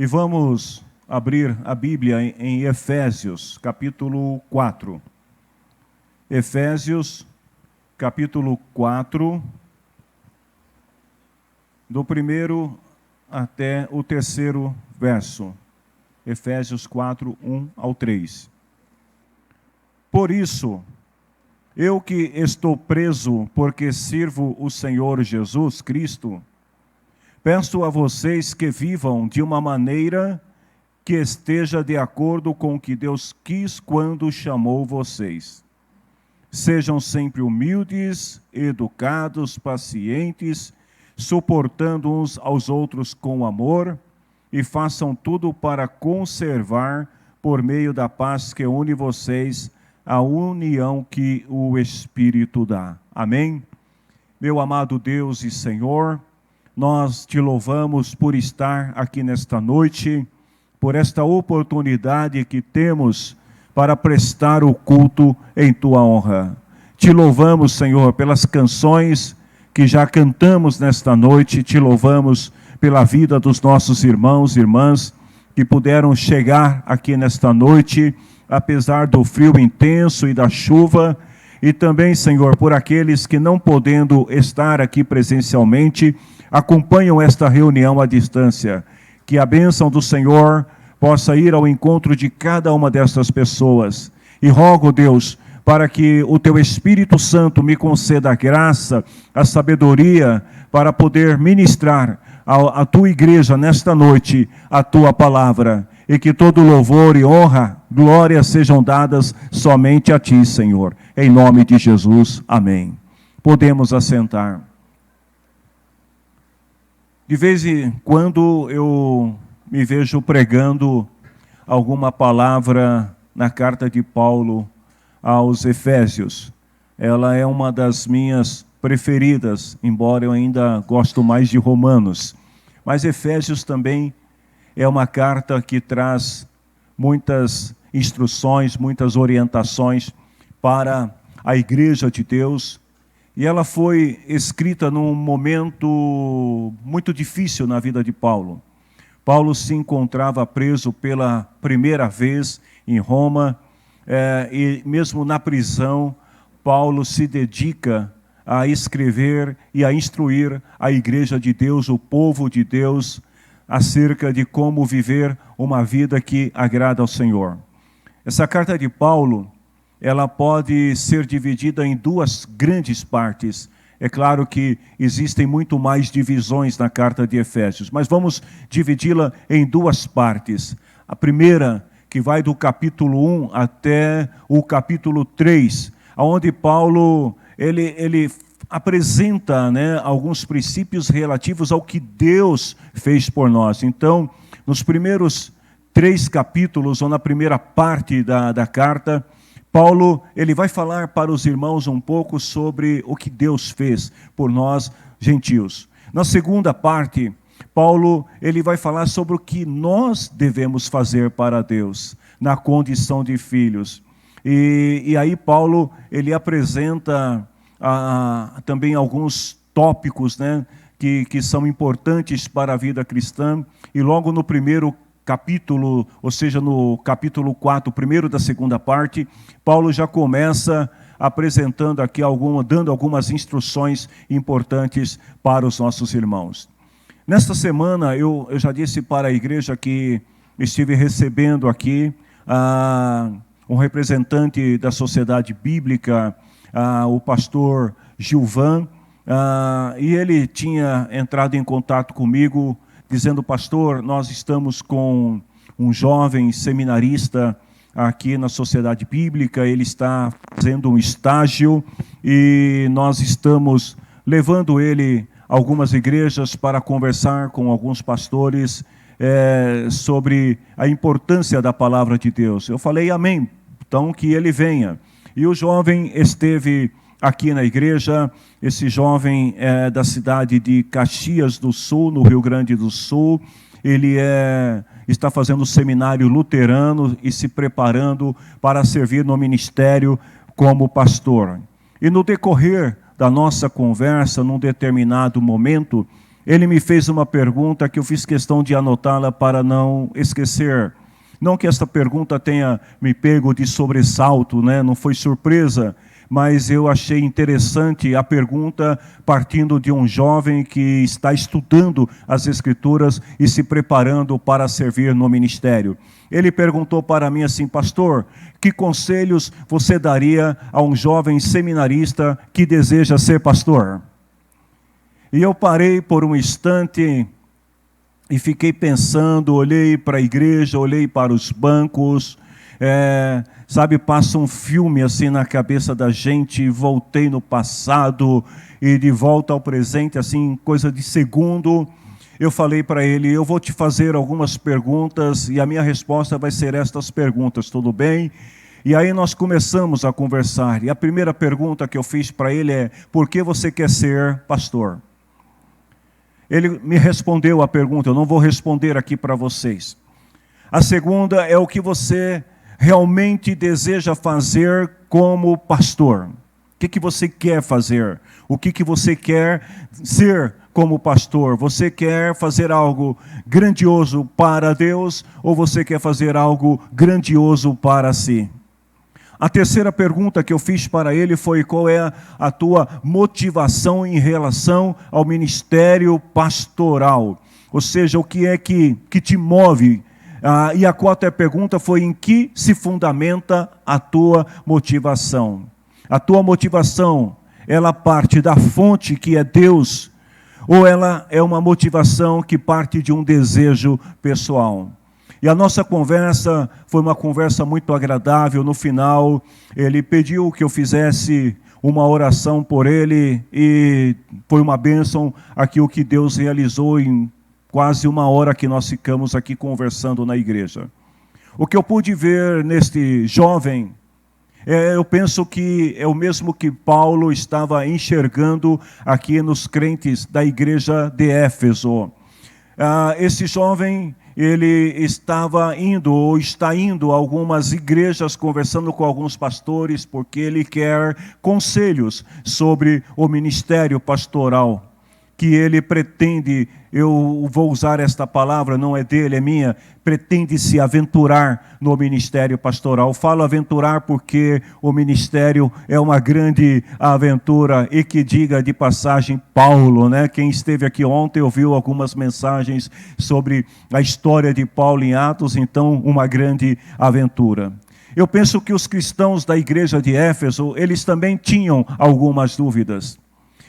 E vamos abrir a Bíblia em Efésios, capítulo 4. Efésios, capítulo 4, do primeiro até o terceiro verso. Efésios 4, 1 ao 3. Por isso, eu que estou preso porque sirvo o Senhor Jesus Cristo, peço a vocês que vivam de uma maneira que esteja de acordo com o que Deus quis quando chamou vocês. Sejam sempre humildes, educados, pacientes, suportando uns aos outros com amor, e façam tudo para conservar, por meio da paz que une vocês, a união que o Espírito dá. Amém? Meu amado Deus e Senhor, nós te louvamos por estar aqui nesta noite, por esta oportunidade que temos para prestar o culto em tua honra. Te louvamos, Senhor, pelas canções que já cantamos nesta noite, te louvamos pela vida dos nossos irmãos e irmãs que puderam chegar aqui nesta noite, apesar do frio intenso e da chuva, e também, Senhor, por aqueles que não podendo estar aqui presencialmente, acompanham esta reunião à distância. Que a bênção do Senhor possa ir ao encontro de cada uma dessas pessoas. E rogo, Deus, para que o teu Espírito Santo me conceda a graça, a sabedoria, para poder ministrar à tua igreja nesta noite a tua palavra. E que todo louvor e honra, glória sejam dadas somente a ti, Senhor. Em nome de Jesus, amém. Podemos assentar. De vez em quando eu me vejo pregando alguma palavra na carta de Paulo aos Efésios. Ela é uma das minhas preferidas, embora eu ainda gosto mais de Romanos. Mas Efésios também é uma carta que traz muitas instruções, muitas orientações para a igreja de Deus. E ela foi escrita num momento muito difícil na vida de Paulo. Paulo se encontrava preso pela primeira vez em Roma, e mesmo na prisão, Paulo se dedica a escrever e a instruir a igreja de Deus, o povo de Deus, acerca de como viver uma vida que agrada ao Senhor. Essa carta de Paulo, ela pode ser dividida em duas grandes partes. É claro que existem muito mais divisões na carta de Efésios, mas vamos dividi-la em duas partes. A primeira, que vai do capítulo 1 até o capítulo 3, onde Paulo ele apresenta, alguns princípios relativos ao que Deus fez por nós. Então, nos primeiros 3 capítulos, ou na primeira parte da carta, Paulo ele vai falar para os irmãos um pouco sobre o que Deus fez por nós, gentios. Na segunda parte, Paulo ele vai falar sobre o que nós devemos fazer para Deus, na condição de filhos. E aí Paulo ele apresenta também alguns tópicos, que são importantes para a vida cristã. E logo no primeiro capítulo, ou seja, no capítulo 4, primeiro da segunda parte, Paulo já começa apresentando aqui dando algumas instruções importantes para os nossos irmãos. Nesta semana, eu já disse para a igreja que estive recebendo aqui um representante da Sociedade Bíblica, o pastor Gilvan, e ele tinha entrado em contato comigo, dizendo: pastor, nós estamos com um jovem seminarista aqui na Sociedade Bíblica, ele está fazendo um estágio e nós estamos levando ele a algumas igrejas para conversar com alguns pastores sobre a importância da palavra de Deus. Eu falei: amém, então que ele venha. E o jovem esteve aqui na igreja. Esse jovem é da cidade de Caxias do Sul, no Rio Grande do Sul. Ele está fazendo seminário luterano e se preparando para servir no ministério como pastor. E no decorrer da nossa conversa, num determinado momento, ele me fez uma pergunta que eu fiz questão de anotá-la para não esquecer. Não que esta pergunta tenha me pego de sobressalto, né? Não foi surpresa, mas eu achei interessante a pergunta partindo de um jovem que está estudando as Escrituras e se preparando para servir no ministério. Ele perguntou para mim assim: pastor, que conselhos você daria a um jovem seminarista que deseja ser pastor? E eu parei por um instante e fiquei pensando, olhei para a igreja, olhei para os bancos, passa um filme assim na cabeça da gente, voltei no passado e de volta ao presente, assim, coisa de segundo. Eu falei para ele: eu vou te fazer algumas perguntas e a minha resposta vai ser estas perguntas, tudo bem? E aí nós começamos a conversar, e a primeira pergunta que eu fiz para ele é: por que você quer ser pastor? Ele me respondeu a pergunta, eu não vou responder aqui para vocês. A segunda é: o que você realmente deseja fazer como pastor? O que você quer fazer? O que você quer ser como pastor? Você quer fazer algo grandioso para Deus ou você quer fazer algo grandioso para si? A terceira pergunta que eu fiz para ele foi: qual é a tua motivação em relação ao ministério pastoral? Ou seja, o que é que te move? E a quarta pergunta foi: em que se fundamenta a tua motivação? A tua motivação, ela parte da fonte que é Deus, ou ela é uma motivação que parte de um desejo pessoal? E a nossa conversa foi uma conversa muito agradável. No final, ele pediu que eu fizesse uma oração por ele, e foi uma bênção aquilo que Deus realizou em quase uma hora que nós ficamos aqui conversando na igreja. O que eu pude ver neste jovem, eu penso que é o mesmo que Paulo estava enxergando aqui nos crentes da igreja de Éfeso. Esse jovem, ele estava indo ou está indo a algumas igrejas conversando com alguns pastores porque ele quer conselhos sobre o ministério pastoral que ele pretende, eu vou usar esta palavra, não é dele, é minha, pretende se aventurar no ministério pastoral. Falo aventurar porque o ministério é uma grande aventura, e que diga de passagem Paulo, né? Quem esteve aqui ontem ouviu algumas mensagens sobre a história de Paulo em Atos, então uma grande aventura. Eu penso que os cristãos da igreja de Éfeso, eles também tinham algumas dúvidas.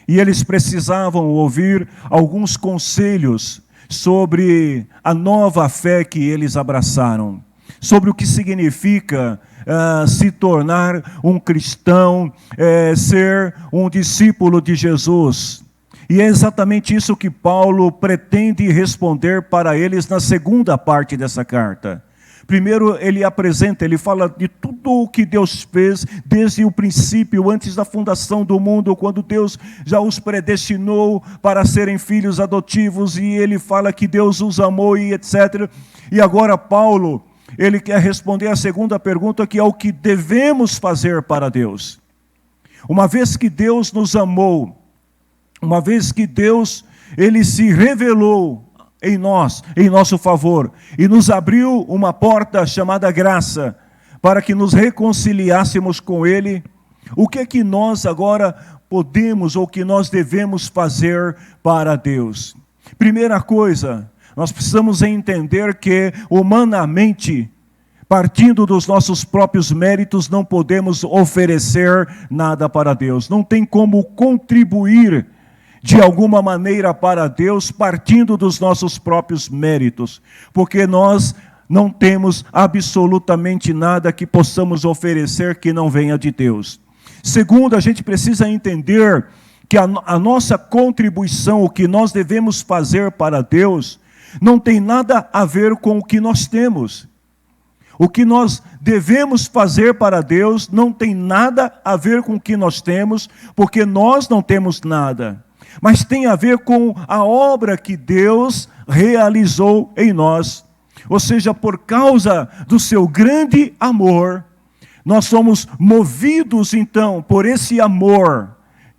E eles precisavam ouvir alguns conselhos sobre a nova fé que eles abraçaram, sobre o que significa se tornar um cristão, ser um discípulo de Jesus. E é exatamente isso que Paulo pretende responder para eles na segunda parte dessa carta. Primeiro ele apresenta, ele fala de tudo o que Deus fez desde o princípio, antes da fundação do mundo, quando Deus já os predestinou para serem filhos adotivos, e ele fala que Deus os amou e etc. E agora Paulo, ele quer responder a segunda pergunta, que é o que devemos fazer para Deus. Uma vez que Deus nos amou, uma vez que Deus, ele se revelou em nós, em nosso favor, e nos abriu uma porta chamada graça, para que nos reconciliássemos com Ele, o que é que nós agora podemos, ou que nós devemos fazer para Deus? Primeira coisa, nós precisamos entender que, humanamente, partindo dos nossos próprios méritos, não podemos oferecer nada para Deus, não tem como contribuir de alguma maneira para Deus, partindo dos nossos próprios méritos, porque nós não temos absolutamente nada que possamos oferecer que não venha de Deus. Segundo, a gente precisa entender que a nossa contribuição, o que nós devemos fazer para Deus, não tem nada a ver com o que nós temos. O que nós devemos fazer para Deus não tem nada a ver com o que nós temos, porque nós não temos nada. Mas tem a ver com a obra que Deus realizou em nós. Ou seja, por causa do seu grande amor, nós somos movidos então por esse amor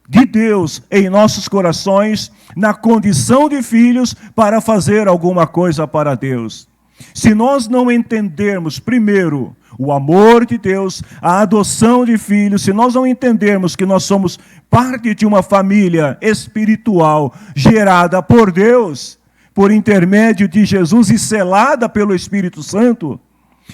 de Deus em nossos corações, na condição de filhos, para fazer alguma coisa para Deus. Se nós não entendermos, primeiro, o amor de Deus, a adoção de filhos, se nós não entendermos que nós somos parte de uma família espiritual gerada por Deus, por intermédio de Jesus e selada pelo Espírito Santo,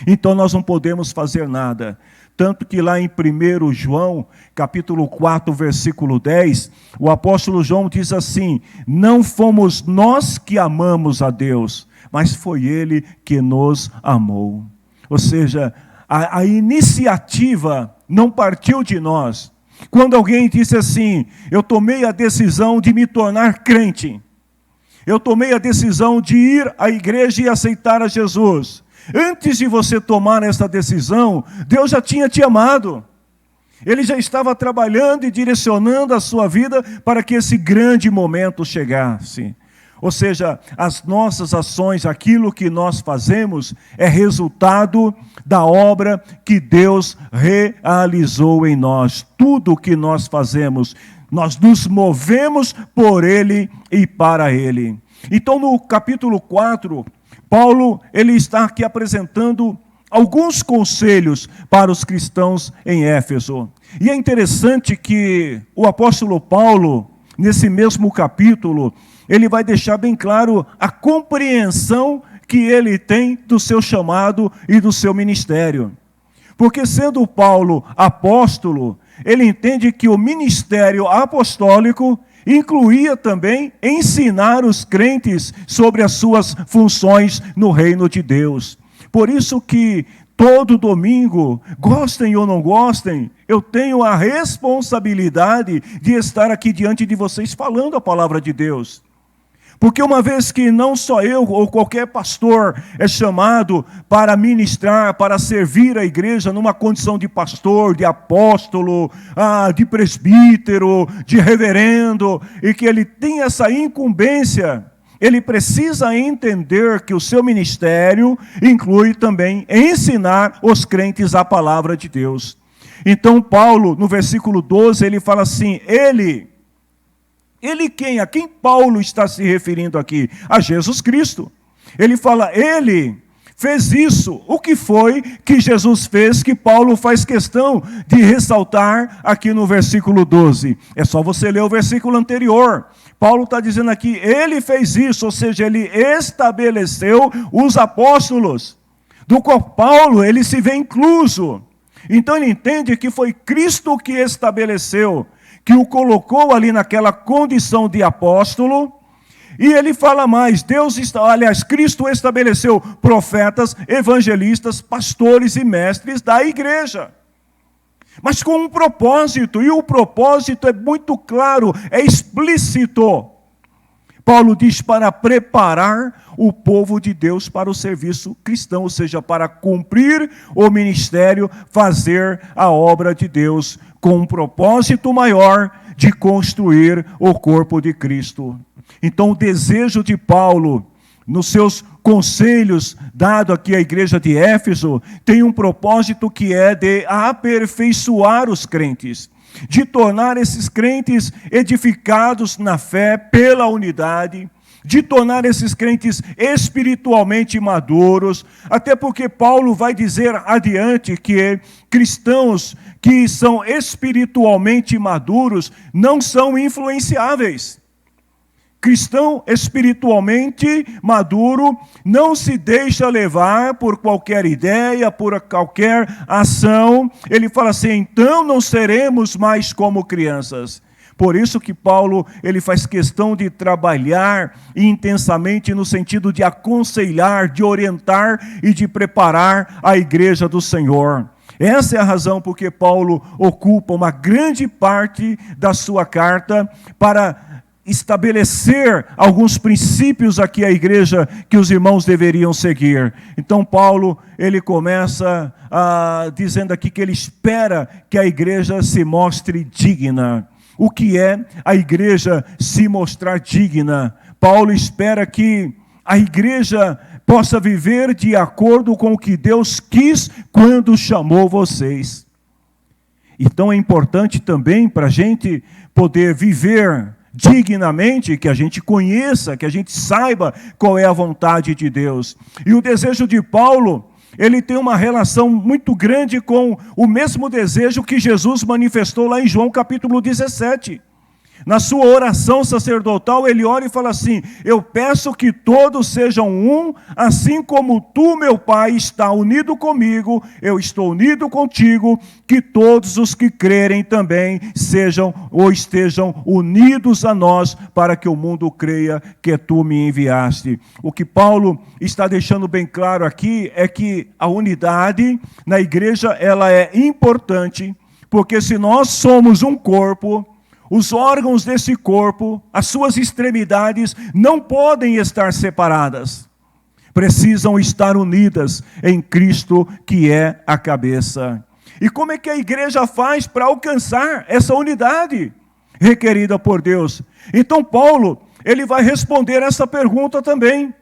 então nós não podemos fazer nada. Tanto que lá em 1 João, capítulo 4, versículo 10, o apóstolo João diz assim: não fomos nós que amamos a Deus, mas foi Ele que nos amou. Ou seja, a iniciativa não partiu de nós. Quando alguém disse assim: eu tomei a decisão de me tornar crente, eu tomei a decisão de ir à igreja e aceitar a Jesus. Antes de você tomar essa decisão, Deus já tinha te amado. Ele já estava trabalhando e direcionando a sua vida para que esse grande momento chegasse. Ou seja, as nossas ações, aquilo que nós fazemos, é resultado da obra que Deus realizou em nós. Tudo o que nós fazemos, nós nos movemos por Ele e para Ele. Então, no capítulo 4, Paulo, ele está aqui apresentando alguns conselhos para os cristãos em Éfeso. E é interessante que o apóstolo Paulo, nesse mesmo capítulo, ele vai deixar bem claro a compreensão que ele tem do seu chamado e do seu ministério. Porque sendo Paulo apóstolo, ele entende que o ministério apostólico incluía também ensinar os crentes sobre as suas funções no reino de Deus. Por isso que todo domingo, gostem ou não gostem, eu tenho a responsabilidade de estar aqui diante de vocês falando a palavra de Deus. Porque uma vez que não só eu ou qualquer pastor é chamado para ministrar, para servir a igreja numa condição de pastor, de apóstolo, de presbítero, de reverendo, e que ele tem essa incumbência, ele precisa entender que o seu ministério inclui também ensinar os crentes a palavra de Deus. Então Paulo, no versículo 12, ele fala assim: Ele quem? A quem Paulo está se referindo aqui? A Jesus Cristo. Ele fala, Ele fez isso. O que foi que Jesus fez que Paulo faz questão de ressaltar aqui no versículo 12? É só você ler o versículo anterior. Paulo está dizendo aqui, Ele fez isso, ou seja, Ele estabeleceu os apóstolos, do qual Paulo, ele se vê incluso. Então ele entende que foi Cristo que estabeleceu, que o colocou ali naquela condição de apóstolo, e ele fala mais, Cristo estabeleceu profetas, evangelistas, pastores e mestres da igreja, mas com um propósito, e o propósito é muito claro, é explícito. Paulo diz para preparar o povo de Deus para o serviço cristão, ou seja, para cumprir o ministério, fazer a obra de Deus, com um propósito maior de construir o corpo de Cristo. Então o desejo de Paulo, nos seus conselhos dado aqui à igreja de Éfeso, tem um propósito que é de aperfeiçoar os crentes, de tornar esses crentes edificados na fé pela unidade, de tornar esses crentes espiritualmente maduros, até porque Paulo vai dizer adiante que cristãos que são espiritualmente maduros não são influenciáveis. Cristão espiritualmente maduro não se deixa levar por qualquer ideia, por qualquer ação. Ele fala assim, então não seremos mais como crianças. Por isso que Paulo, ele faz questão de trabalhar intensamente no sentido de aconselhar, de orientar e de preparar a igreja do Senhor. Essa é a razão por que Paulo ocupa uma grande parte da sua carta para estabelecer alguns princípios aqui à igreja que os irmãos deveriam seguir. Então Paulo, ele começa dizendo aqui que ele espera que a igreja se mostre digna. O que é a igreja se mostrar digna? Paulo espera que a igreja possa viver de acordo com o que Deus quis quando chamou vocês. Então é importante também para a gente poder viver dignamente, que a gente conheça, que a gente saiba qual é a vontade de Deus. E o desejo de Paulo, ele tem uma relação muito grande com o mesmo desejo que Jesus manifestou lá em João capítulo 17. Na sua oração sacerdotal, ele ora e fala assim: eu peço que todos sejam um, assim como tu, meu Pai, está unido comigo, eu estou unido contigo, que todos os que crerem também sejam ou estejam unidos a nós, para que o mundo creia que tu me enviaste. O que Paulo está deixando bem claro aqui é que a unidade na igreja, ela é importante, porque se nós somos um corpo, os órgãos desse corpo, as suas extremidades, não podem estar separadas. Precisam estar unidas em Cristo, que é a cabeça. E como é que a igreja faz para alcançar essa unidade requerida por Deus? Então Paulo, ele vai responder essa pergunta também.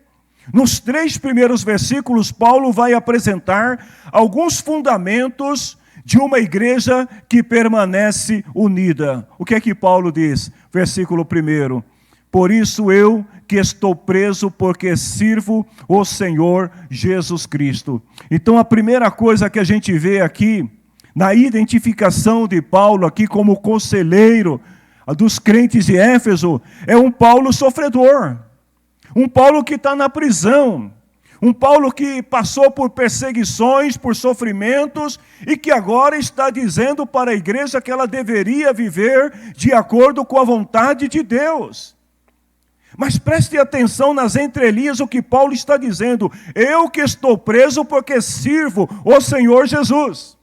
Nos 3 primeiros versículos, Paulo vai apresentar alguns fundamentos de uma igreja que permanece unida. O que é que Paulo diz? Versículo 1. Por isso eu que estou preso, porque sirvo o Senhor Jesus Cristo. Então a primeira coisa que a gente vê aqui, na identificação de Paulo aqui como conselheiro dos crentes de Éfeso, é um Paulo sofredor. Um Paulo que está na prisão. Um Paulo que passou por perseguições, por sofrimentos, e que agora está dizendo para a igreja que ela deveria viver de acordo com a vontade de Deus. Mas preste atenção nas entrelinhas o que Paulo está dizendo: eu que estou preso porque sirvo o Senhor Jesus.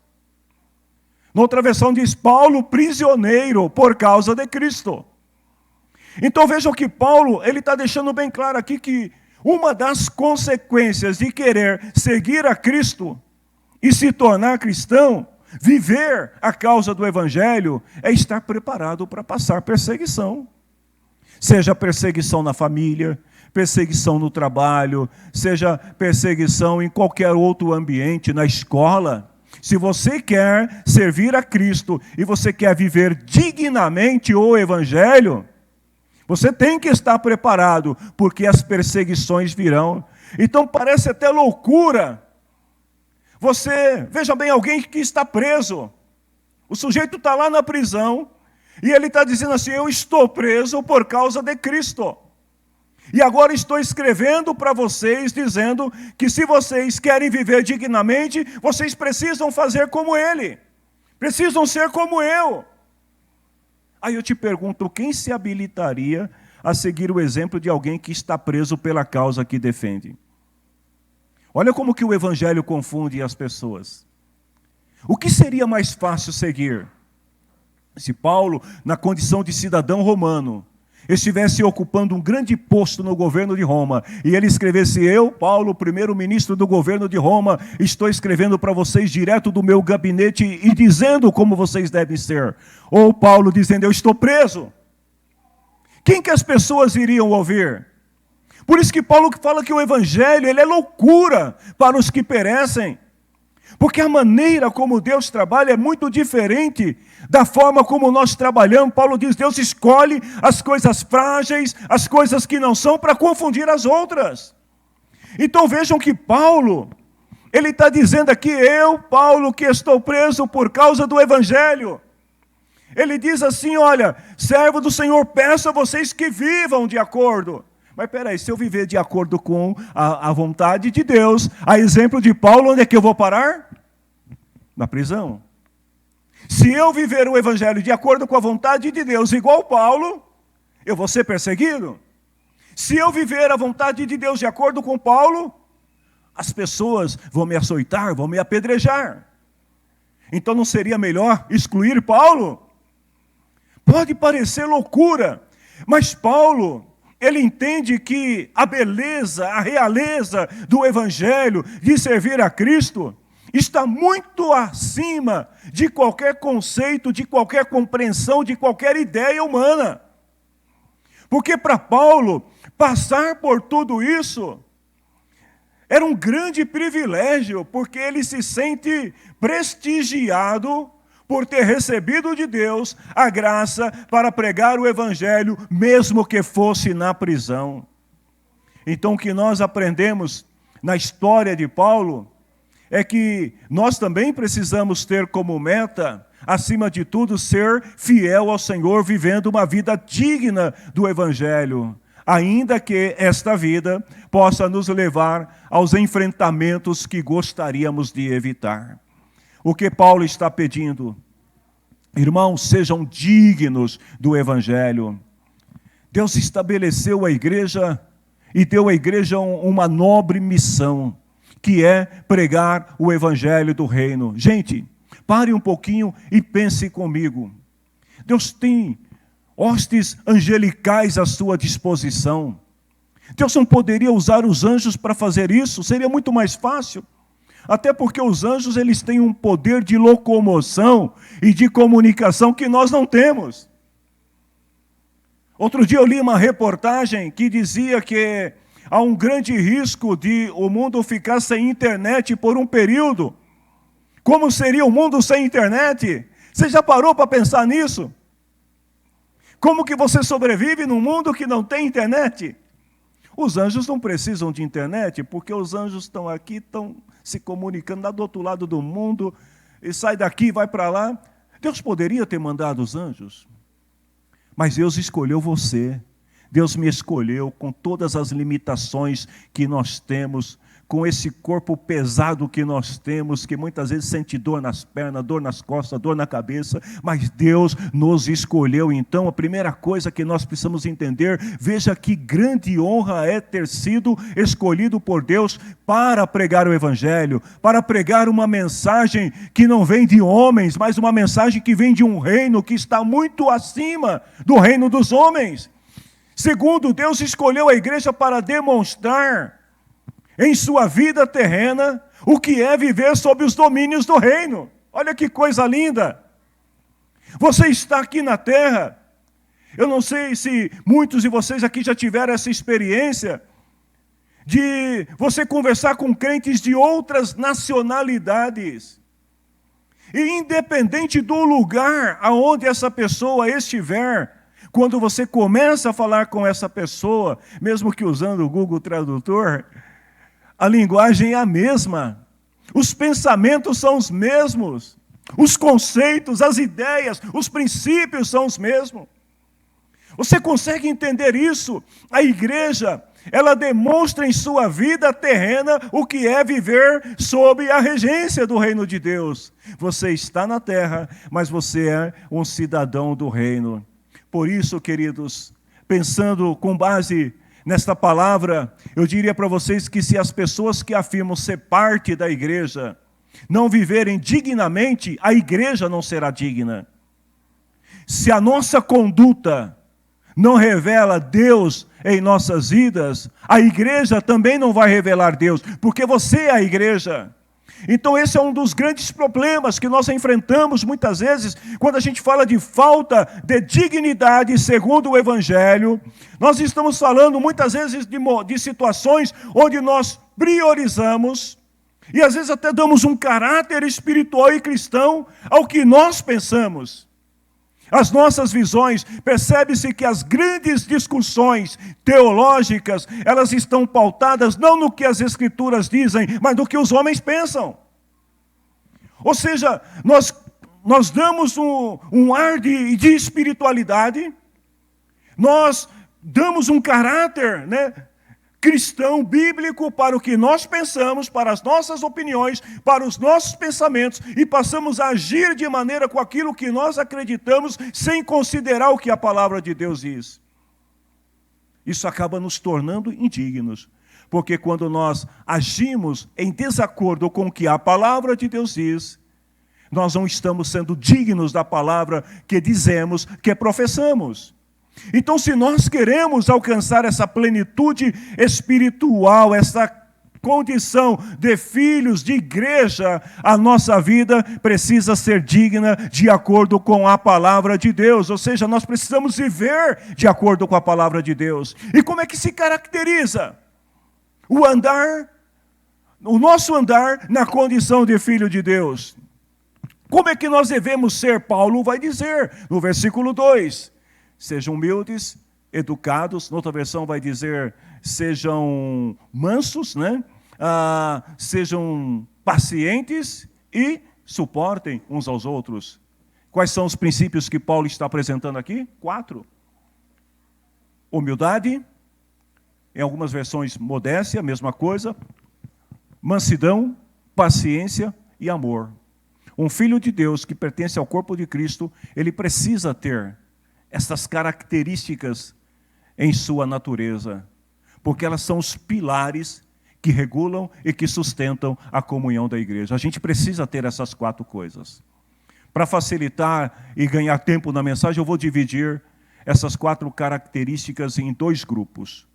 Noutra versão diz: Paulo prisioneiro por causa de Cristo. Então vejam que Paulo, ele está deixando bem claro aqui que uma das consequências de querer seguir a Cristo e se tornar cristão, viver a causa do Evangelho, é estar preparado para passar perseguição. Seja perseguição na família, perseguição no trabalho, seja perseguição em qualquer outro ambiente, na escola. Se você quer servir a Cristo e você quer viver dignamente o Evangelho, você tem que estar preparado, porque as perseguições virão. Então parece até loucura. Veja bem, alguém que está preso. O sujeito está lá na prisão, e ele está dizendo assim: eu estou preso por causa de Cristo. E agora estou escrevendo para vocês, dizendo que se vocês querem viver dignamente, vocês precisam fazer como ele. Precisam ser como eu. Aí eu te pergunto, quem se habilitaria a seguir o exemplo de alguém que está preso pela causa que defende? Olha como que o Evangelho confunde as pessoas. O que seria mais fácil seguir? Se Paulo, na condição de cidadão romano, estivesse ocupando um grande posto no governo de Roma, e ele escrevesse: eu, Paulo, primeiro-ministro do governo de Roma, estou escrevendo para vocês direto do meu gabinete e dizendo como vocês devem ser. Ou Paulo dizendo: eu estou preso. Quem que as pessoas iriam ouvir? Por isso que Paulo fala que o Evangelho, ele é loucura para os que perecem. Porque a maneira como Deus trabalha é muito diferente da forma como nós trabalhamos. Paulo diz: Deus escolhe as coisas frágeis, as coisas que não são, para confundir as outras. Então vejam que Paulo, ele está dizendo aqui: eu, Paulo, que estou preso por causa do Evangelho. Ele diz assim: olha, servo do Senhor, peço a vocês que vivam de acordo. Mas peraí, se eu viver de acordo com a vontade de Deus, a exemplo de Paulo, onde é que eu vou parar? Na prisão. Se eu viver o Evangelho de acordo com a vontade de Deus, igual Paulo, eu vou ser perseguido. Se eu viver a vontade de Deus de acordo com Paulo, as pessoas vão me açoitar, vão me apedrejar. Então não seria melhor excluir Paulo? Pode parecer loucura, mas Paulo, ele entende que a beleza, a realeza do Evangelho, de servir a Cristo, está muito acima de qualquer conceito, de qualquer compreensão, de qualquer ideia humana. Porque para Paulo, passar por tudo isso era um grande privilégio, porque ele se sente prestigiado por ter recebido de Deus a graça para pregar o evangelho, mesmo que fosse na prisão. Então, o que nós aprendemos na história de Paulo é que nós também precisamos ter como meta, acima de tudo, ser fiel ao Senhor, vivendo uma vida digna do evangelho, ainda que esta vida possa nos levar aos enfrentamentos que gostaríamos de evitar. O que Paulo está pedindo? Irmãos, sejam dignos do evangelho. Deus estabeleceu a igreja e deu à igreja uma nobre missão, que é pregar o evangelho do reino. Gente, pare um pouquinho e pense comigo. Deus tem hostes angelicais à sua disposição. Deus não poderia usar os anjos para fazer isso? Seria muito mais fácil. Até porque os anjos, eles têm um poder de locomoção e de comunicação que nós não temos. Outro dia eu li uma reportagem que dizia que há um grande risco de o mundo ficar sem internet por um período. Como seria o mundo sem internet? Você já parou para pensar nisso? Como que você sobrevive num mundo que não tem internet? Os anjos não precisam de internet, porque os anjos estão aqui, estão se comunicando lá do outro lado do mundo, e sai daqui e vai para lá. Deus poderia ter mandado os anjos, mas Deus escolheu você. Deus me escolheu com todas as limitações que nós temos, com esse corpo pesado que nós temos, que muitas vezes sente dor nas pernas, dor nas costas, dor na cabeça, mas Deus nos escolheu. Então, a primeira coisa que nós precisamos entender, veja que grande honra é ter sido escolhido por Deus para pregar o evangelho, para pregar uma mensagem que não vem de homens, mas uma mensagem que vem de um reino que está muito acima do reino dos homens. Segundo, Deus escolheu a igreja para demonstrar em sua vida terrena o que é viver sob os domínios do reino. Olha que coisa linda! Você está aqui na terra. Eu não sei se muitos de vocês aqui já tiveram essa experiência de você conversar com crentes de outras nacionalidades. E independente do lugar aonde essa pessoa estiver, quando você começa a falar com essa pessoa, mesmo que usando o Google Tradutor, a linguagem é a mesma, os pensamentos são os mesmos, os conceitos, as ideias, os princípios são os mesmos. Você consegue entender isso? A igreja, ela demonstra em sua vida terrena o que é viver sob a regência do reino de Deus. Você está na terra, mas você é um cidadão do reino. Por isso, queridos, pensando com base nesta palavra, eu diria para vocês que se as pessoas que afirmam ser parte da igreja não viverem dignamente, a igreja não será digna. Se a nossa conduta não revela Deus em nossas vidas, a igreja também não vai revelar Deus, porque você é a igreja. Então esse é um dos grandes problemas que nós enfrentamos muitas vezes, quando a gente fala de falta de dignidade segundo o Evangelho. Nós estamos falando muitas vezes de situações onde nós priorizamos, e às vezes até damos um caráter espiritual e cristão ao que nós pensamos. As nossas visões, percebe-se que as grandes discussões teológicas, elas estão pautadas não no que as Escrituras dizem, mas no que os homens pensam. Ou seja, nós damos um ar de espiritualidade, nós damos um caráter, cristão, bíblico, para o que nós pensamos, para as nossas opiniões, para os nossos pensamentos, e passamos a agir de maneira com aquilo que nós acreditamos, sem considerar o que a palavra de Deus diz. Isso acaba nos tornando indignos, porque quando nós agimos em desacordo com o que a palavra de Deus diz, nós não estamos sendo dignos da palavra que dizemos, que professamos. Então, se nós queremos alcançar essa plenitude espiritual, essa condição de filhos de igreja, a nossa vida precisa ser digna de acordo com a palavra de Deus. Ou seja, nós precisamos viver de acordo com a palavra de Deus. E como é que se caracteriza o nosso andar na condição de filho de Deus? Como é que nós devemos ser? Paulo vai dizer no versículo 2, sejam humildes, educados, noutra versão vai dizer, sejam mansos, né? Sejam pacientes e suportem uns aos outros. Quais são os princípios que Paulo está apresentando aqui? 4. Humildade, em algumas versões modéstia, mesma coisa. Mansidão, paciência e amor. Um filho de Deus que pertence ao corpo de Cristo, ele precisa ter essas características em sua natureza, porque elas são os pilares que regulam e que sustentam a comunhão da igreja. A gente precisa ter essas 4 coisas. Para facilitar e ganhar tempo na mensagem, eu vou dividir essas 4 características em 2 grupos.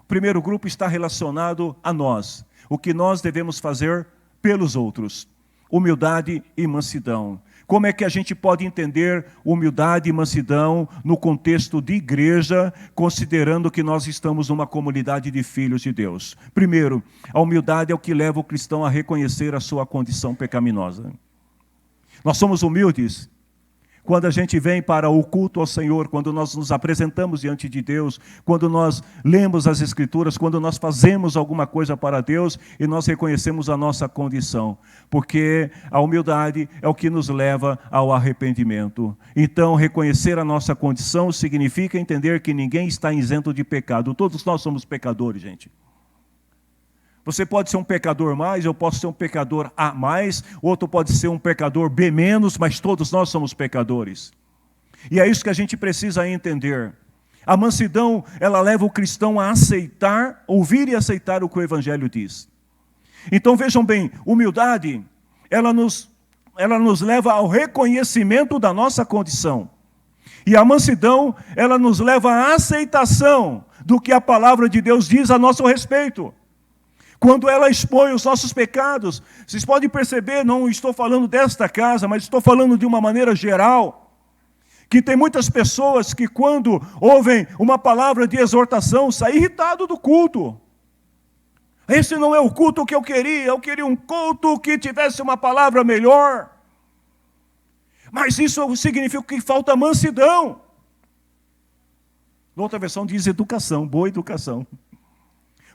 O primeiro grupo está relacionado a nós, o que nós devemos fazer pelos outros. Humildade e mansidão. Como é que a gente pode entender humildade e mansidão no contexto de igreja, considerando que nós estamos numa comunidade de filhos de Deus? Primeiro, a humildade é o que leva o cristão a reconhecer a sua condição pecaminosa. Nós somos humildes quando a gente vem para o culto ao Senhor, quando nós nos apresentamos diante de Deus, quando nós lemos as Escrituras, quando nós fazemos alguma coisa para Deus e nós reconhecemos a nossa condição, porque a humildade é o que nos leva ao arrependimento. Então, reconhecer a nossa condição significa entender que ninguém está isento de pecado. Todos nós somos pecadores, gente. Você pode ser um pecador mais, eu posso ser um pecador A mais, outro pode ser um pecador B menos, mas todos nós somos pecadores. E é isso que a gente precisa entender. A mansidão, ela leva o cristão a aceitar, ouvir e aceitar o que o Evangelho diz. Então vejam bem, humildade, ela nos leva ao reconhecimento da nossa condição. E a mansidão, ela nos leva à aceitação do que a palavra de Deus diz a nosso respeito. Quando ela expõe os nossos pecados, vocês podem perceber, não estou falando desta casa, mas estou falando de uma maneira geral, que tem muitas pessoas que quando ouvem uma palavra de exortação, saem irritados do culto. Esse não é o culto que eu queria um culto que tivesse uma palavra melhor. Mas isso significa que falta mansidão. Outra versão diz educação, boa educação.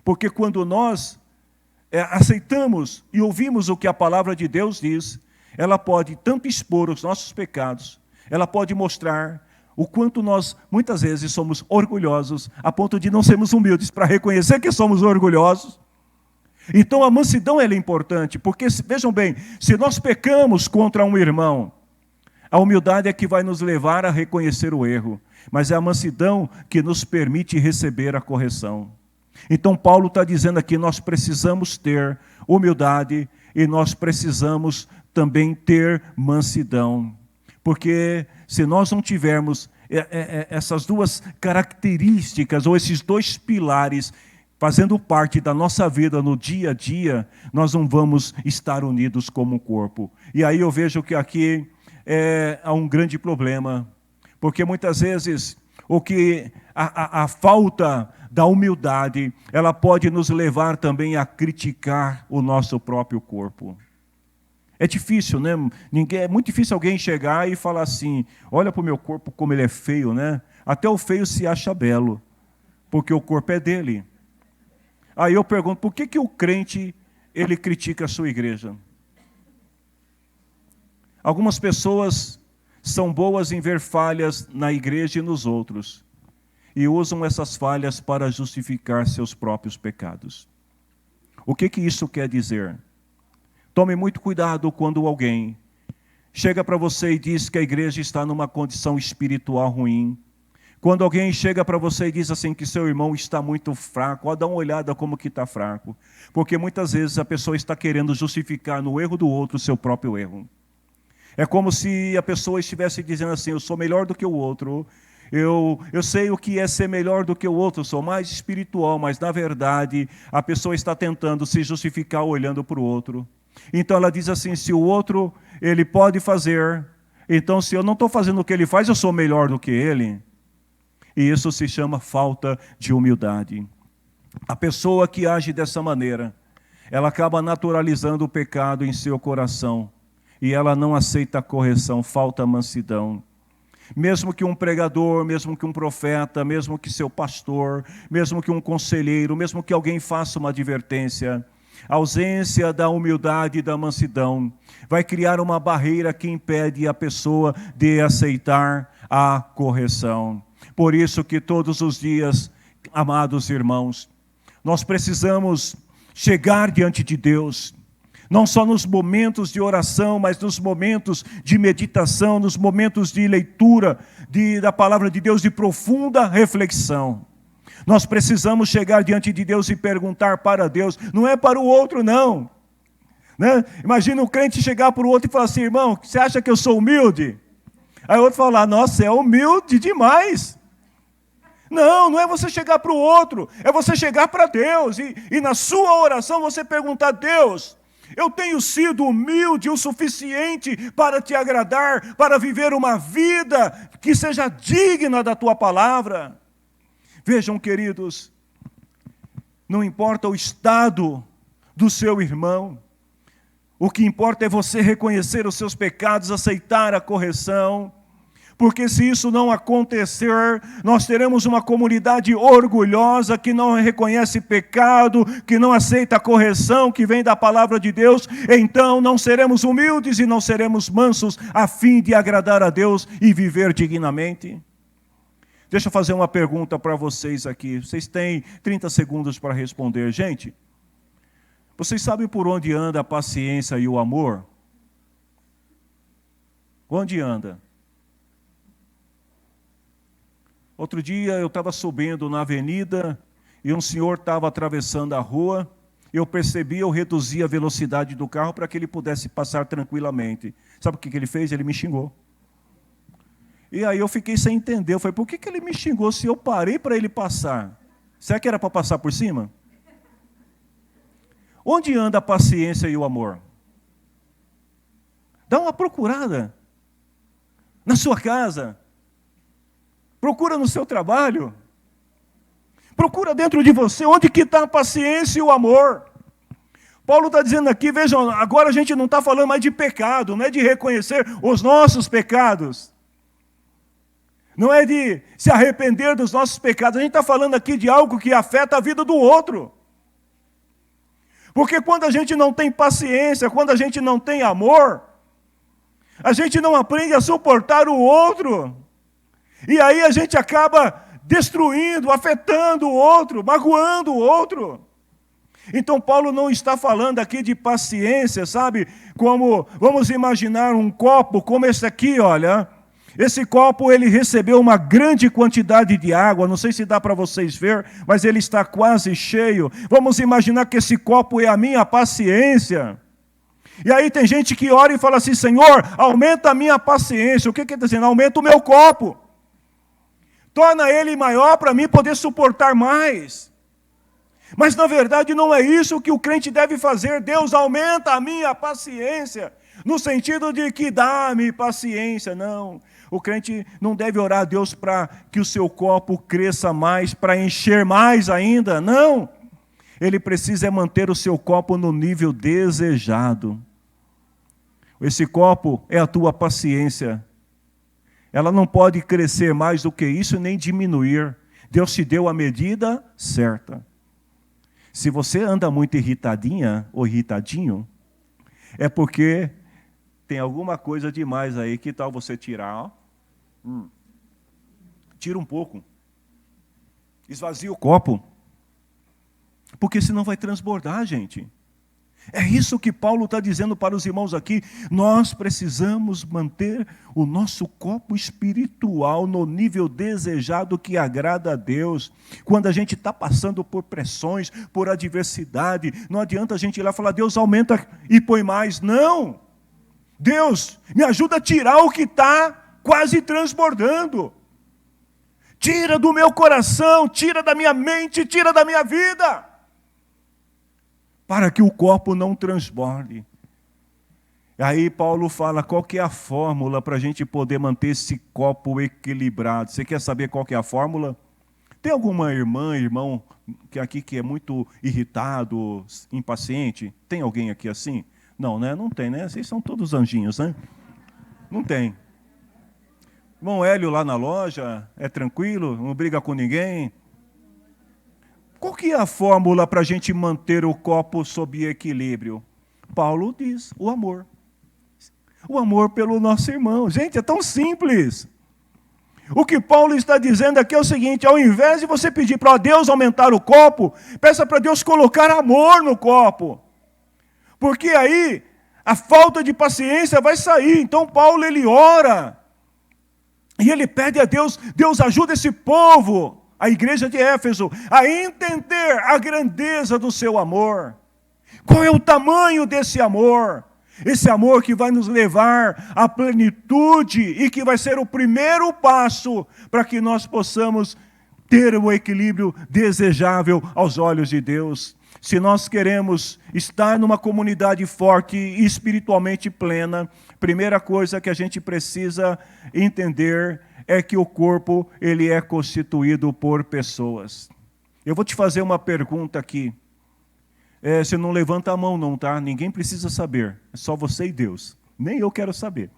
Porque quando nós aceitamos e ouvimos o que a palavra de Deus diz, ela pode tanto expor os nossos pecados, ela pode mostrar o quanto nós, muitas vezes, somos orgulhosos, a ponto de não sermos humildes para reconhecer que somos orgulhosos. Então a mansidão ela é importante, porque, vejam bem, se nós pecamos contra um irmão, a humildade é que vai nos levar a reconhecer o erro, mas é a mansidão que nos permite receber a correção. Então Paulo está dizendo aqui, nós precisamos ter humildade e nós precisamos também ter mansidão. Porque se nós não tivermos essas 2 características, ou esses 2 pilares, fazendo parte da nossa vida no dia a dia, nós não vamos estar unidos como um corpo. E aí eu vejo que aqui há um grande problema, porque muitas vezes a falta da humildade, ela pode nos levar também a criticar o nosso próprio corpo. É difícil, né? É muito difícil alguém chegar e falar assim, olha para o meu corpo como ele é feio, né? Até o feio se acha belo, porque o corpo é dele. Aí eu pergunto, por que o crente, ele critica a sua igreja? Algumas pessoas são boas em ver falhas na igreja e nos outros, e usam essas falhas para justificar seus próprios pecados. O que isso quer dizer? Tome muito cuidado quando alguém chega para você e diz que a igreja está numa condição espiritual ruim. Quando alguém chega para você e diz assim que seu irmão está muito fraco, dá uma olhada como que está fraco. Porque muitas vezes a pessoa está querendo justificar no erro do outro o seu próprio erro. É como se a pessoa estivesse dizendo assim, eu sou melhor do que o outro, eu sei o que é ser melhor do que o outro, eu sou mais espiritual, mas na verdade a pessoa está tentando se justificar olhando para o outro. Então ela diz assim, se o outro ele pode fazer, então se eu não estou fazendo o que ele faz, eu sou melhor do que ele. E isso se chama falta de humildade. A pessoa que age dessa maneira, ela acaba naturalizando o pecado em seu coração. e ela não aceita a correção, falta mansidão. Mesmo que um pregador, mesmo que um profeta, mesmo que seu pastor, mesmo que um conselheiro, mesmo que alguém faça uma advertência, a ausência da humildade e da mansidão vai criar uma barreira que impede a pessoa de aceitar a correção. Por isso que todos os dias, amados irmãos, nós precisamos chegar diante de Deus, não só nos momentos de oração, mas nos momentos de meditação, nos momentos de leitura da palavra de Deus, de profunda reflexão. Nós precisamos chegar diante de Deus e perguntar para Deus, não é para o outro não. Né? Imagina um crente chegar para o outro e falar assim, irmão, você acha que eu sou humilde? Aí o outro falar, nossa, é humilde demais. Não, não é você chegar para o outro, é você chegar para Deus e na sua oração você perguntar, Deus, eu tenho sido humilde o suficiente para te agradar, para viver uma vida que seja digna da tua palavra. Vejam, queridos, não importa o estado do seu irmão, o que importa é você reconhecer os seus pecados, aceitar a correção, porque se isso não acontecer, nós teremos uma comunidade orgulhosa que não reconhece pecado, que não aceita a correção que vem da palavra de Deus, então não seremos humildes e não seremos mansos a fim de agradar a Deus e viver dignamente. Deixa eu fazer uma pergunta para vocês aqui, vocês têm 30 segundos para responder. Gente, vocês sabem por onde anda a paciência e o amor? Onde anda? Outro dia eu estava subindo na avenida e um senhor estava atravessando a rua. Eu percebi, eu reduzi a velocidade do carro para que ele pudesse passar tranquilamente. Sabe o que ele fez? Ele me xingou. E aí eu fiquei sem entender. Eu falei, por que ele me xingou se eu parei para ele passar? Será que era para passar por cima? Onde anda a paciência e o amor? Dá uma procurada. Na sua casa. Procura no seu trabalho. Procura dentro de você. Onde que está a paciência e o amor? Paulo está dizendo aqui, vejam, agora a gente não está falando mais de pecado, não é de reconhecer os nossos pecados. Não é de se arrepender dos nossos pecados. A gente está falando aqui de algo que afeta a vida do outro. Porque quando a gente não tem paciência, quando a gente não tem amor, a gente não aprende a suportar o outro. E aí a gente acaba destruindo, afetando o outro, magoando o outro. Então Paulo não está falando aqui de paciência, sabe? Como, vamos imaginar um copo como esse aqui, olha. Esse copo, ele recebeu uma grande quantidade de água, não sei se dá para vocês ver, mas ele está quase cheio. Vamos imaginar que esse copo é a minha paciência. E aí tem gente que ora e fala assim, Senhor, aumenta a minha paciência. O que ele está dizendo? Aumenta o meu copo. Torna ele maior para mim poder suportar mais. Mas na verdade não é isso que o crente deve fazer. Deus aumenta a minha paciência, no sentido de que dá-me paciência. Não, o crente não deve orar a Deus para que o seu copo cresça mais, para encher mais ainda. Não, ele precisa manter o seu copo no nível desejado. Esse copo é a tua paciência. Ela não pode crescer mais do que isso, nem diminuir. Deus te deu a medida certa. Se você anda muito irritadinha ou irritadinho, é porque tem alguma coisa demais aí. Que tal você tirar? Ó? Tira um pouco. Esvazia o copo. Porque senão vai transbordar, gente. É isso que Paulo está dizendo para os irmãos aqui. Nós precisamos manter o nosso copo espiritual no nível desejado que agrada a Deus. Quando a gente está passando por pressões, por adversidade, não adianta a gente ir lá e falar, Deus aumenta e põe mais. Não! Deus, me ajuda a tirar o que está quase transbordando. Tira do meu coração, tira da minha mente, tira da minha vida. Para que o copo não transborde. Aí Paulo fala qual que é a fórmula para a gente poder manter esse copo equilibrado. Você quer saber qual que é a fórmula? Tem alguma irmã, irmão, que é muito irritado, impaciente? Tem alguém aqui assim? Não, né? Não tem, né? Vocês são todos anjinhos, né? Não tem. Irmão Hélio lá na loja, é tranquilo, não briga com ninguém. Qual que é a fórmula para a gente manter o copo sob equilíbrio? Paulo diz, o amor. O amor pelo nosso irmão. Gente, é tão simples. O que Paulo está dizendo aqui é o seguinte, ao invés de você pedir para Deus aumentar o copo, peça para Deus colocar amor no copo. Porque aí a falta de paciência vai sair. Então Paulo ele ora. E ele pede a Deus, Deus ajuda esse povo, a igreja de Éfeso, a entender a grandeza do seu amor. Qual é o tamanho desse amor? Esse amor que vai nos levar à plenitude e que vai ser o primeiro passo para que nós possamos ter o equilíbrio desejável aos olhos de Deus. Se nós queremos estar numa comunidade forte e espiritualmente plena, primeira coisa que a gente precisa entender é que o corpo ele é constituído por pessoas. Eu vou te fazer uma pergunta aqui. Você não levanta a mão não, tá? Ninguém precisa saber. É só você e Deus. Nem eu quero saber.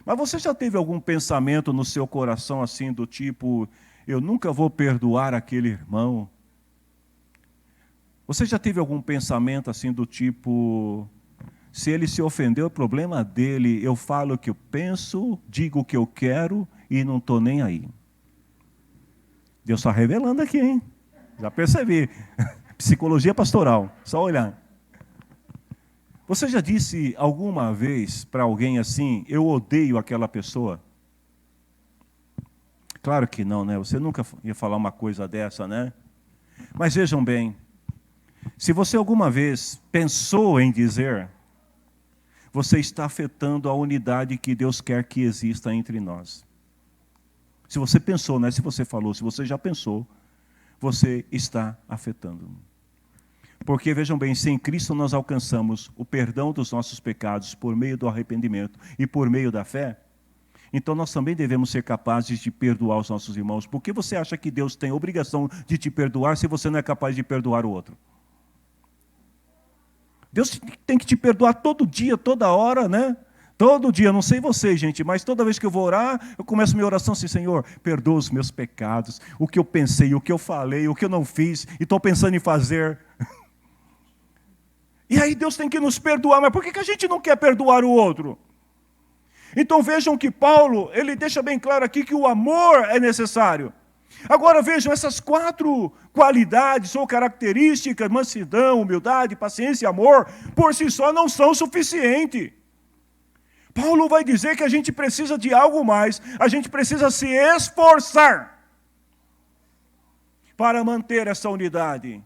Mas você já teve algum pensamento no seu coração assim do tipo, eu nunca vou perdoar aquele irmão? Você já teve algum pensamento assim do tipo, se ele se ofendeu, é problema dele, eu falo o que eu penso, digo o que eu quero e não estou nem aí. Deus está revelando aqui, hein? Já percebi. Psicologia pastoral, só olhar. Você já disse alguma vez para alguém assim, eu odeio aquela pessoa? Claro que não, né? Você nunca ia falar uma coisa dessa, né? Mas vejam bem, se você alguma vez pensou em dizer, você está afetando a unidade que Deus quer que exista entre nós. Se você pensou, não é se você falou, se você já pensou, você está afetando. Porque, vejam bem, se em Cristo nós alcançamos o perdão dos nossos pecados por meio do arrependimento e por meio da fé, então nós também devemos ser capazes de perdoar os nossos irmãos. Por que você acha que Deus tem a obrigação de te perdoar se você não é capaz de perdoar o outro? Deus tem que te perdoar todo dia, toda hora, né? Todo dia, não sei vocês, gente, mas toda vez que eu vou orar, eu começo minha oração assim, Senhor, perdoa os meus pecados, o que eu pensei, o que eu falei, o que eu não fiz, e estou pensando em fazer. E aí Deus tem que nos perdoar, mas por que a gente não quer perdoar o outro? Então vejam que Paulo, ele deixa bem claro aqui que o amor é necessário. Agora vejam, essas 4 qualidades ou características, mansidão, humildade, paciência e amor, por si só não são suficientes. Paulo vai dizer que a gente precisa de algo mais, a gente precisa se esforçar para manter essa unidade.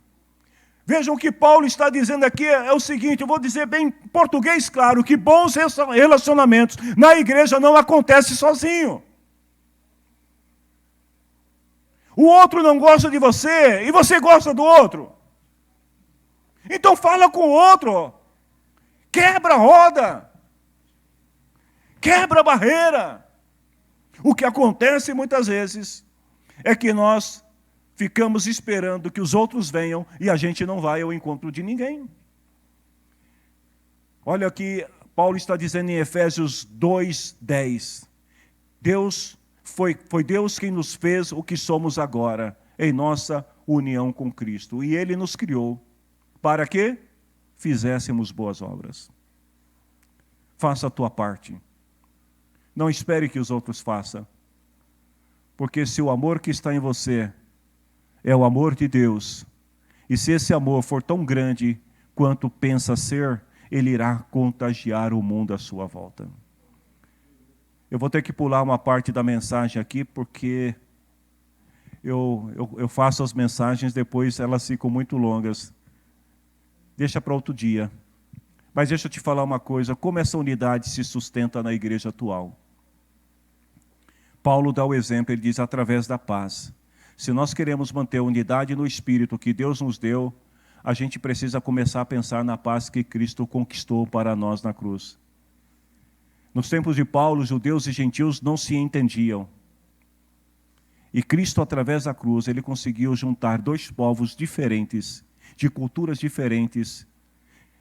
Vejam o que Paulo está dizendo aqui é o seguinte, eu vou dizer bem em português claro, que bons relacionamentos na igreja não acontecem sozinho. O outro não gosta de você e você gosta do outro. Então fala com o outro. Quebra a roda. Quebra a barreira. O que acontece muitas vezes é que nós ficamos esperando que os outros venham e a gente não vai ao encontro de ninguém. Olha aqui, Paulo está dizendo em Efésios 2:10. Foi Deus quem nos fez o que somos agora, em nossa união com Cristo. E Ele nos criou para que fizéssemos boas obras. Faça a tua parte. Não espere que os outros façam. Porque se o amor que está em você é o amor de Deus, e se esse amor for tão grande quanto pensa ser, ele irá contagiar o mundo à sua volta. Eu vou ter que pular uma parte da mensagem aqui, porque eu faço as mensagens, depois elas ficam muito longas. Deixa para outro dia. Mas deixa eu te falar uma coisa, como essa unidade se sustenta na igreja atual? Paulo dá o exemplo, ele diz, através da paz. Se nós queremos manter a unidade no Espírito que Deus nos deu, a gente precisa começar a pensar na paz que Cristo conquistou para nós na cruz. Nos tempos de Paulo, judeus e gentios não se entendiam. E Cristo, através da cruz, ele conseguiu juntar 2 povos diferentes, de culturas diferentes,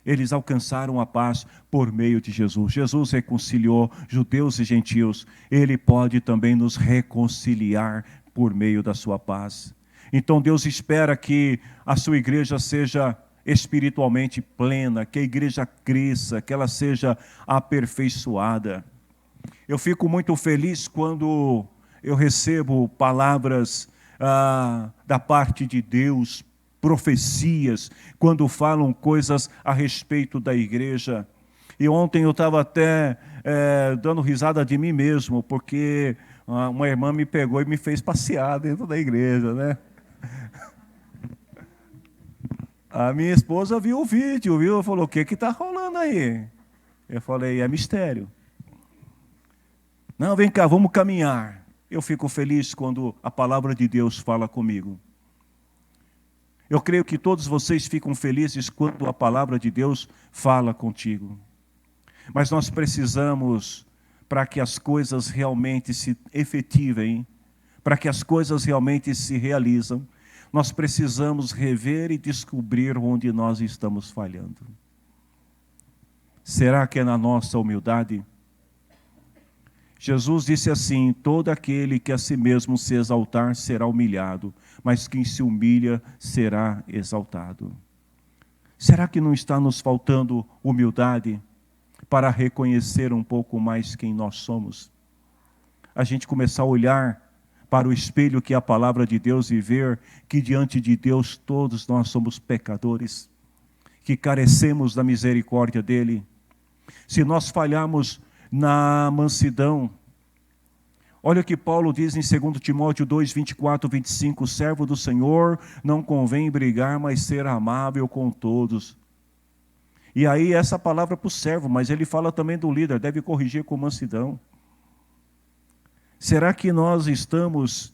Eles alcançaram a paz por meio de Jesus. Jesus reconciliou judeus e gentios. Ele pode também nos reconciliar por meio da sua paz. Então Deus espera que a sua igreja seja espiritualmente plena, que a igreja cresça, que ela seja aperfeiçoada. Eu fico muito feliz quando eu recebo palavras da parte de Deus, profecias, quando falam coisas a respeito da igreja. E ontem eu estava até dando risada de mim mesmo, porque uma irmã me pegou e me fez passear dentro da igreja, né? A minha esposa viu o vídeo, viu? Falou, o que está rolando aí? Eu falei, é mistério. Não, vem cá, vamos caminhar. Eu fico feliz quando a palavra de Deus fala comigo. Eu creio que todos vocês ficam felizes quando a palavra de Deus fala contigo. Mas nós precisamos, para que as coisas realmente se efetivem, para que as coisas realmente se realizam, nós precisamos rever e descobrir onde nós estamos falhando. Será que é na nossa humildade? Jesus disse assim, todo aquele que a si mesmo se exaltar será humilhado, mas quem se humilha será exaltado. Será que não está nos faltando humildade para reconhecer um pouco mais quem nós somos? A gente começar a olhar para o espelho que é a palavra de Deus e ver que diante de Deus todos nós somos pecadores, que carecemos da misericórdia dEle. Se nós falharmos na mansidão, olha o que Paulo diz em 2 Timóteo 2, 24, 25, servo do Senhor, não convém brigar, mas ser amável com todos. E aí essa palavra para o servo, mas ele fala também do líder, deve corrigir com mansidão. Será que nós estamos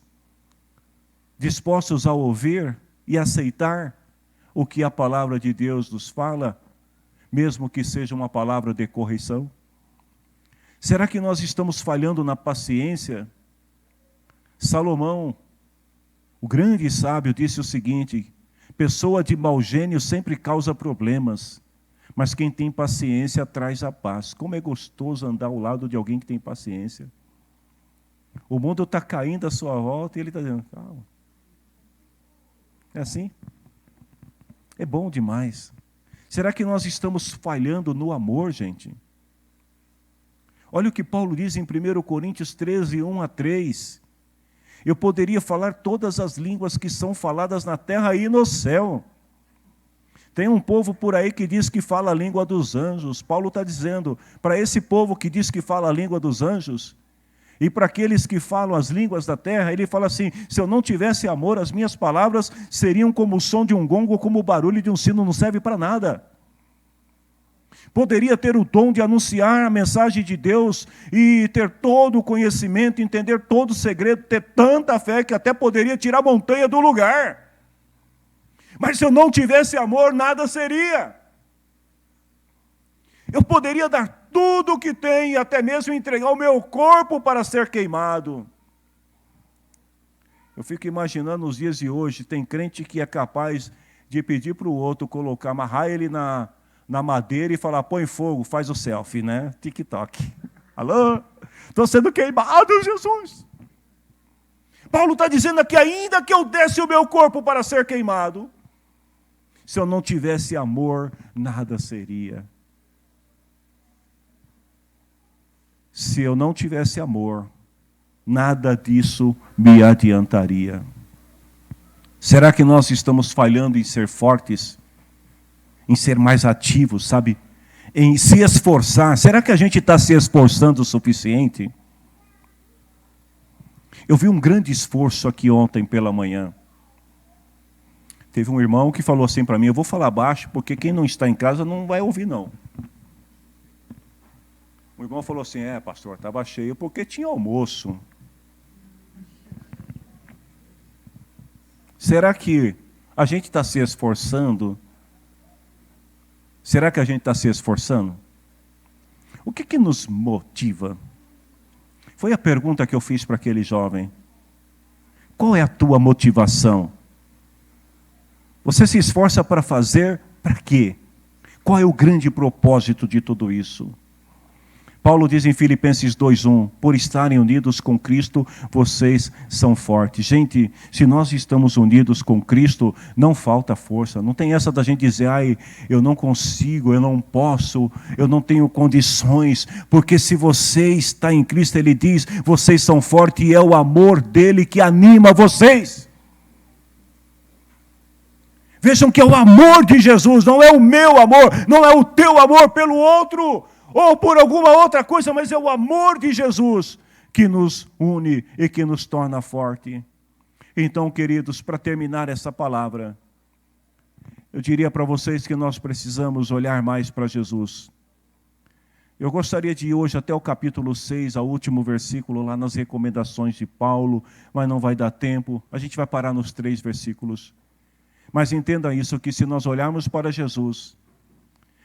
dispostos a ouvir e aceitar o que a palavra de Deus nos fala, mesmo que seja uma palavra de correção? Será que nós estamos falhando na paciência? Salomão, o grande sábio, disse o seguinte, pessoa de mau gênio sempre causa problemas, mas quem tem paciência traz a paz. Como é gostoso andar ao lado de alguém que tem paciência. O mundo está caindo à sua volta e ele está dizendo, calma. É assim? É bom demais. Será que nós estamos falhando no amor, gente? Olha o que Paulo diz em 1 Coríntios 13, 1 a 3. Eu poderia falar todas as línguas que são faladas na terra e no céu. Tem um povo por aí que diz que fala a língua dos anjos. Paulo está dizendo, para esse povo que diz que fala a língua dos anjos, e para aqueles que falam as línguas da terra, ele fala assim, se eu não tivesse amor, as minhas palavras seriam como o som de um gongo, como o barulho de um sino, não serve para nada. Poderia ter o dom de anunciar a mensagem de Deus e ter todo o conhecimento, entender todo o segredo, ter tanta fé que até poderia tirar a montanha do lugar. Mas se eu não tivesse amor, nada seria. Eu poderia dar tudo o que tenho e até mesmo entregar o meu corpo para ser queimado. Eu fico imaginando nos dias de hoje, tem crente que é capaz de pedir para o outro colocar, amarrar ele na madeira e falar, põe fogo, faz o selfie, né? TikTok. Alô? Estou sendo queimado, Jesus. Paulo está dizendo aqui, ainda que eu desse o meu corpo para ser queimado, se eu não tivesse amor, nada seria. Se eu não tivesse amor, nada disso me adiantaria. Será que nós estamos falhando em ser fortes? Em ser mais ativos, sabe? Em se esforçar. Será que a gente está se esforçando o suficiente? Eu vi um grande esforço aqui ontem pela manhã. Teve um irmão que falou assim para mim, eu vou falar baixo, porque quem não está em casa não vai ouvir não. O irmão falou assim, pastor, estava cheio porque tinha almoço. Será que a gente está se esforçando? Será que a gente está se esforçando? O que nos motiva? Foi a pergunta que eu fiz para aquele jovem. Qual é a tua motivação? Você se esforça para fazer para quê? Qual é o grande propósito de tudo isso? Paulo diz em Filipenses 2:1, por estarem unidos com Cristo, vocês são fortes. Gente, se nós estamos unidos com Cristo, não falta força. Não tem essa da gente dizer, ai, eu não consigo, eu não posso, eu não tenho condições. Porque se você está em Cristo, Ele diz, vocês são fortes e é o amor dEle que anima vocês. Vejam que é o amor de Jesus, não é o meu amor, não é o teu amor pelo outro, ou por alguma outra coisa, mas é o amor de Jesus que nos une e que nos torna forte. Então, queridos, para terminar essa palavra, eu diria para vocês que nós precisamos olhar mais para Jesus. Eu gostaria de ir hoje até o capítulo 6, ao último versículo, lá nas recomendações de Paulo, mas não vai dar tempo, a gente vai parar nos 3 versículos. Mas entenda isso, que se nós olharmos para Jesus,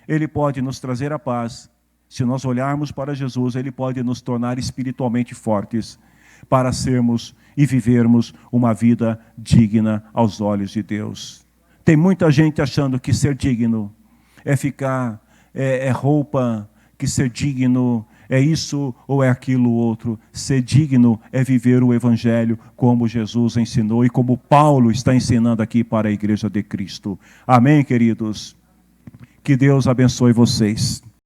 Ele pode nos trazer a paz. Se nós olharmos para Jesus, Ele pode nos tornar espiritualmente fortes para sermos e vivermos uma vida digna aos olhos de Deus. Tem muita gente achando que ser digno é ficar, é roupa, que ser digno é isso ou é aquilo outro. Ser digno é viver o Evangelho como Jesus ensinou e como Paulo está ensinando aqui para a Igreja de Cristo. Amém, queridos? Que Deus abençoe vocês.